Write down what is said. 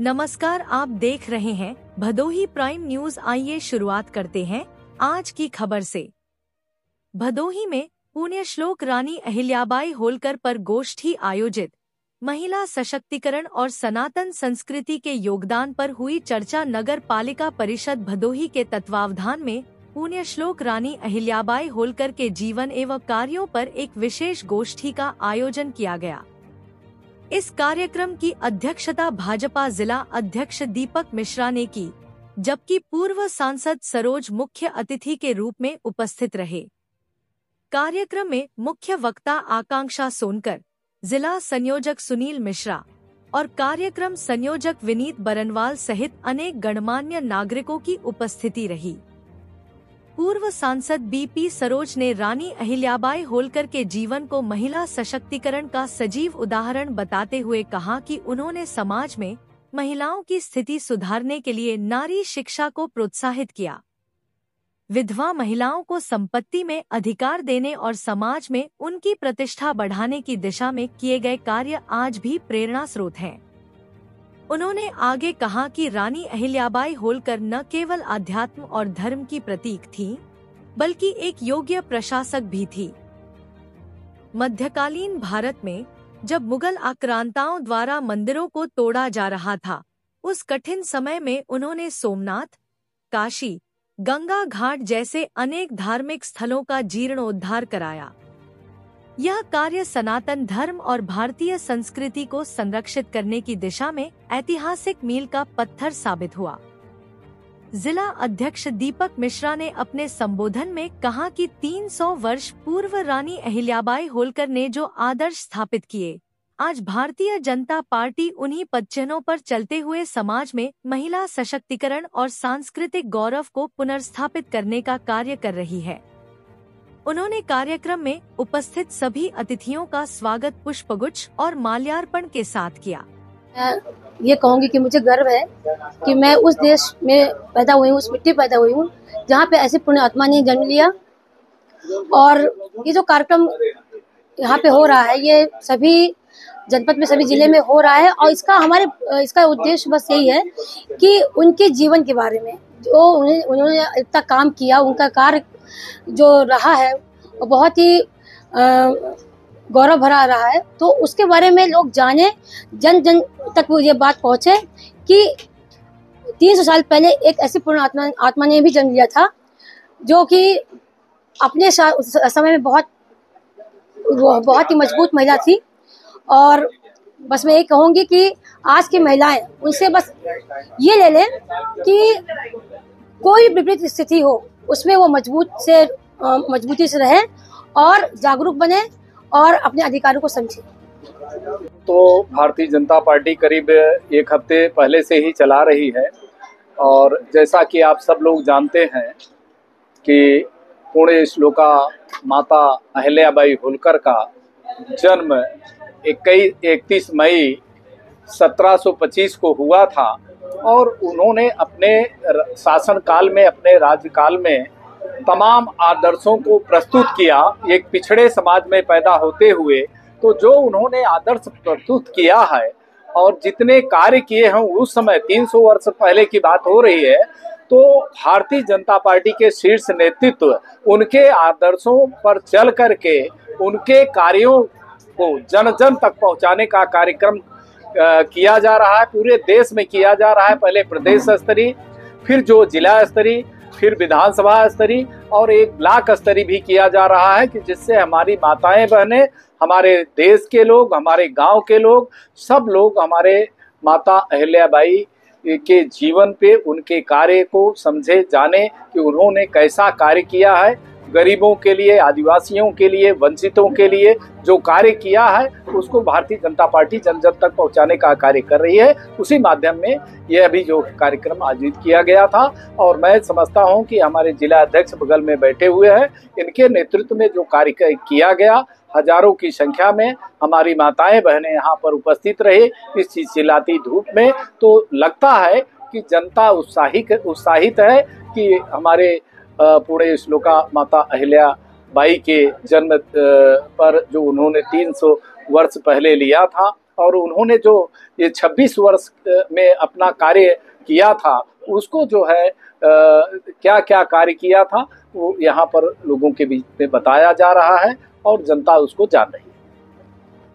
नमस्कार, आप देख रहे हैं भदोही प्राइम न्यूज। आइए शुरुआत करते हैं आज की खबर से। भदोही में पुण्यश्लोक रानी अहिल्याबाई होलकर पर गोष्ठी आयोजित। महिला सशक्तिकरण और सनातन संस्कृति के योगदान पर हुई चर्चा। नगर पालिका परिषद भदोही के तत्वावधान में पुण्यश्लोक रानी अहिल्याबाई होलकर के जीवन एवं कार्यों पर एक विशेष गोष्ठी का आयोजन किया गया। इस कार्यक्रम की अध्यक्षता भाजपा जिला अध्यक्ष दीपक मिश्रा ने की, जबकि पूर्व सांसद सरोज मुख्य अतिथि के रूप में उपस्थित रहे। कार्यक्रम में मुख्य वक्ता आकांक्षा सोनकर, जिला संयोजक सुनील मिश्रा और कार्यक्रम संयोजक विनीत बरनवाल सहित अनेक गणमान्य नागरिकों की उपस्थिति रही। पूर्व सांसद बीपी सरोज ने रानी अहिल्याबाई होलकर के जीवन को महिला सशक्तिकरण का सजीव उदाहरण बताते हुए कहा कि उन्होंने समाज में महिलाओं की स्थिति सुधारने के लिए नारी शिक्षा को प्रोत्साहित किया। विधवा महिलाओं को संपत्ति में अधिकार देने और समाज में उनकी प्रतिष्ठा बढ़ाने की दिशा में किए गए कार्य आज भी प्रेरणा स्रोत हैं। उन्होंने आगे कहा कि रानी अहिल्याबाई होलकर न केवल अध्यात्म और धर्म की प्रतीक थी, बल्कि एक योग्य प्रशासक भी थी। मध्यकालीन भारत में जब मुगल आक्रांताओं द्वारा मंदिरों को तोड़ा जा रहा था, उस कठिन समय में उन्होंने सोमनाथ, काशी, गंगा घाट जैसे अनेक धार्मिक स्थलों का जीर्णोद्धार कराया। यह कार्य सनातन धर्म और भारतीय संस्कृति को संरक्षित करने की दिशा में ऐतिहासिक मील का पत्थर साबित हुआ। जिला अध्यक्ष दीपक मिश्रा ने अपने संबोधन में कहा कि 300 वर्ष पूर्व रानी अहिल्याबाई होलकर ने जो आदर्श स्थापित किए, आज भारतीय जनता पार्टी उन्हीं पदचिह्नों पर चलते हुए समाज में महिला सशक्तिकरण और सांस्कृतिक गौरव को पुनर्स्थापित करने का कार्य कर रही है। उन्होंने कार्यक्रम में उपस्थित सभी अतिथियों का स्वागत पुष्पगुच्छ और माल्यार्पण के साथ किया। मैं ये कहूँगी कि मुझे गर्व है कि मैं उस देश में पैदा हुई हूँ, उस मिट्टी पैदा हुई हूँ जहाँ पे ऐसी पुण्य आत्मा ने जन्म लिया। और ये जो कार्यक्रम यहाँ पे हो रहा है, ये सभी जनपद में, सभी जिले में हो रहा है। और इसका उद्देश्य बस यही है कि उनके जीवन के बारे में, जो उन्होंने इतना काम किया, उनका कार्य जो रहा है वो बहुत ही गौरव भरा रहा है, तो उसके बारे में लोग जाने, जन जन तक वो ये बात पहुंचे कि 300 साल पहले एक ऐसी पूर्ण आत्मा ने भी जन्म लिया था, जो कि अपने समय में बहुत ही मजबूत महिला थी। और बस मैं ये कहूँगी कि आज की महिलाएं उनसे बस ये ले लें कि कोई विपरीत स्थिति हो, उसमें वो मजबूती से रहे और जागरूक बने और अपने अधिकारों को समझे। तो भारतीय जनता पार्टी करीब एक हफ्ते पहले से ही चला रही है, और जैसा कि आप सब लोग जानते हैं कि पुण्य श्लोका माता अहिल्याबाई होलकर का जन्म 31 मई 1725 को हुआ था। और उन्होंने अपने शासन काल में, अपने राज्यकाल में तमाम आदर्शों को प्रस्तुत किया। एक पिछड़े समाज में पैदा होते हुए तो जो उन्होंने आदर्श प्रस्तुत किया है और जितने कार्य किए हैं उस समय 300 वर्ष पहले की बात हो रही है, तो भारतीय जनता पार्टी के शीर्ष नेतृत्व उनके आदर्शों पर चल करके उनके कार्यों को जन जन तक पहुंचाने का कार्यक्रम किया जा रहा है। पूरे देश में किया जा रहा है। पहले प्रदेश स्तरीय, फिर जो जिला स्तरीय, फिर विधानसभा स्तरीय और एक ब्लॉक स्तरीय भी किया जा रहा है, कि जिससे हमारी माताएं बहनें, हमारे देश के लोग, हमारे गांव के लोग, सब लोग हमारे माता अहिल्याबाई के जीवन पे, उनके कार्य को समझे, जाने कि उन्होंने कैसा कार्य किया है। गरीबों के लिए, आदिवासियों के लिए, वंचितों के लिए जो कार्य किया है उसको भारतीय जनता पार्टी जन जन तक पहुंचाने का कार्य कर रही है। उसी माध्यम में यह अभी जो कार्यक्रम आयोजित किया गया था, और मैं समझता हूं कि हमारे जिला अध्यक्ष बगल में बैठे हुए हैं, इनके नेतृत्व में जो कार्य किया गया, हजारों की संख्या में हमारी माताएं बहनें यहाँ पर उपस्थित रहे इस चिलचिलाती धूप में, तो लगता है कि जनता उत्साहित है कि हमारे पुण्य श्लोका माता अहिल्याबाई के जन्म पर जो उन्होंने 300 वर्ष पहले लिया था, और उन्होंने जो ये 26 वर्ष में अपना कार्य किया था, उसको जो है क्या क्या कार्य किया था वो यहाँ पर लोगों के बीच में बताया जा रहा है और जनता उसको जान रही है।